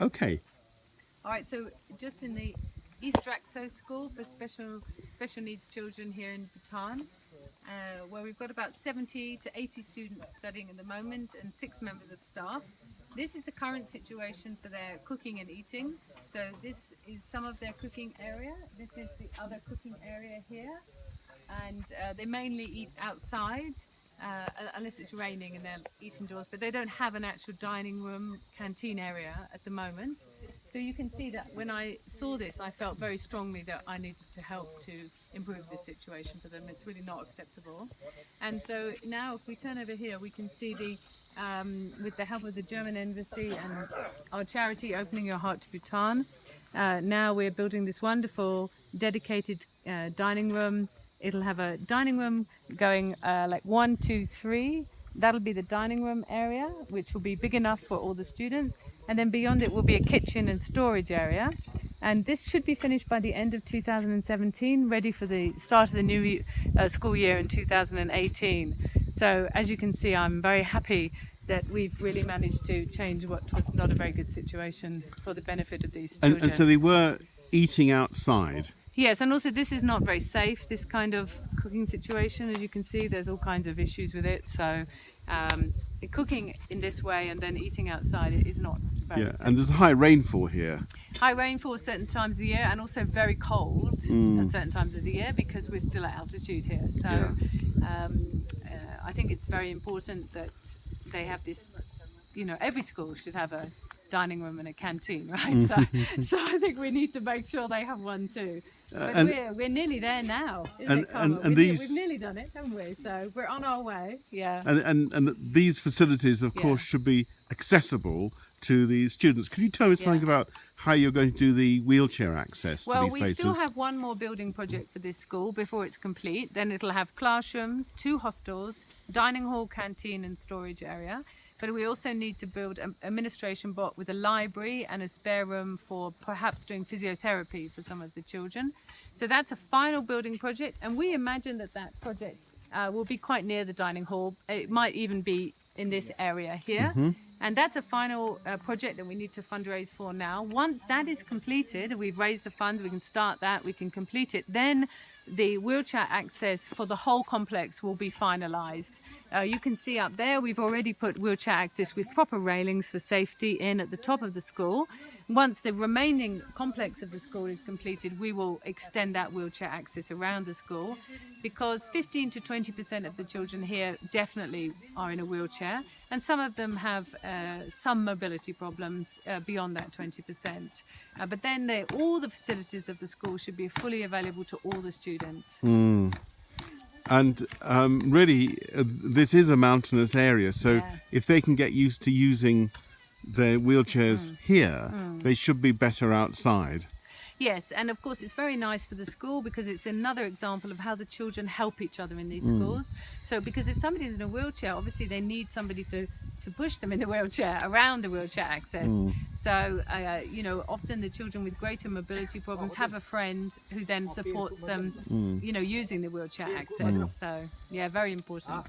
Okay. All right, so just in the East Draktsho School for special needs children here in Bhutan, where we've got about 70 to 80 students studying at the moment and 6 members of staff. This is the current situation for their cooking and eating. So this is some of their cooking area. This is the other cooking area here. And they mainly eat outside unless it's raining and they'll eat indoors, but they don't have an actual dining room canteen area at the moment. So you can see that when I saw this, I felt very strongly that I needed to help to improve this situation for them. It's really not acceptable. And so now if we turn over here, we can see with the help of the German embassy and our charity Opening Your Heart to Bhutan, now we're building this wonderful dedicated dining room. It'll have a dining room going like 1, 2, 3. That'll be the dining room area, which will be big enough for all the students. And then beyond it will be a kitchen and storage area. And this should be finished by the end of 2017, ready for the start of the new school year in 2018. So as you can see, I'm very happy that we've really managed to change what was not a very good situation for the benefit of these children. And so they were eating outside. Yes, and also this is not very safe, this kind of cooking situation. As you can see, there's all kinds of issues with it. So cooking in this way and then eating outside is not very safe. And there's a high rainfall here. High rainfall at certain times of the year and also very cold at certain times of the year because we're still at altitude here. So I think it's very important that they have this, every school should have a dining room and a canteen, right? So I think we need to make sure they have one too. But we're nearly there now, isn't it, Carmel? We've nearly done it, haven't we? So we're on our way, And these facilities, of course, should be accessible to these students. Can you tell us something about how you're going to do the wheelchair access to these places? Well, we still have one more building project for this school before it's complete. Then it'll have classrooms, 2 hostels, dining hall, canteen and storage area. But we also need to build an administration block with a library and a spare room for perhaps doing physiotherapy for some of the children. So that's a final building project, and we imagine that project will be quite near the dining hall. It might even be in this area here. And that's a final project that we need to fundraise for now. Once that is completed, we've raised the funds, we can start that, we can complete it, then the wheelchair access for the whole complex will be finalized. You can see up there, we've already put wheelchair access with proper railings for safety in at the top of the school. Once the remaining complex of the school is completed, we will extend that wheelchair access around the school because 15 to 20% of the children here definitely are in a wheelchair, and some of them have some mobility problems beyond that 20%. But then all the facilities of the school should be fully available to all the students. And really, this is a mountainous area, so if they can get used to using their wheelchairs here, they should be better outside. Yes, and of course it's very nice for the school because it's another example of how the children help each other in these schools. So because if somebody's in a wheelchair, obviously they need somebody to push them in the wheelchair, around the wheelchair access. So, often the children with greater mobility problems have a friend who then supports them, using the wheelchair access. So, very important.